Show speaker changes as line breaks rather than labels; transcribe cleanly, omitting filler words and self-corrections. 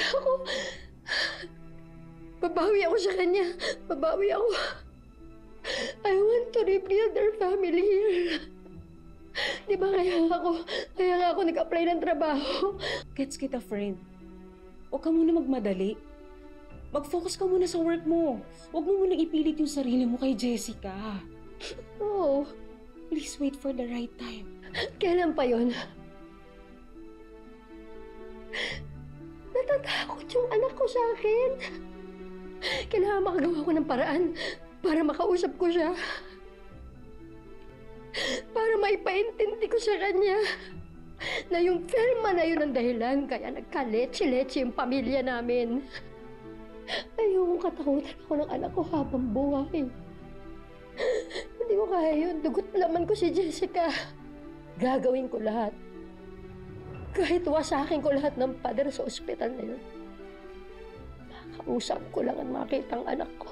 wala ako. Babawi ako sa kanya. Babawi ako. I want to rebuild our family here. Di ba kaya nga ako nag-apply ng trabaho.
Gets kita, friend. Huwag ka muna magmadali. Mag-focus ka muna sa work mo. Huwag mo munang ipilit yung sarili mo kay Jessica.
Oh,
Please wait for the right time.
kailan pa yon? Natatakot yung anak ko sa akin. Kailangan makagawa ko ng paraan para makausap ko siya. Para maipaintindi ko sa kanya na yung firma na yun ang dahilan kaya nagkaletse-letse yung pamilya namin. Ayokong katakutan ako ng anak ko habang buhay. Hindi ko kaya yun. Dugot laman ko si Jessica. Gagawin ko lahat. Kahit wasakin ko lahat ng pader sa ospital na yun. Makausap ko lang ang makita ang anak ko.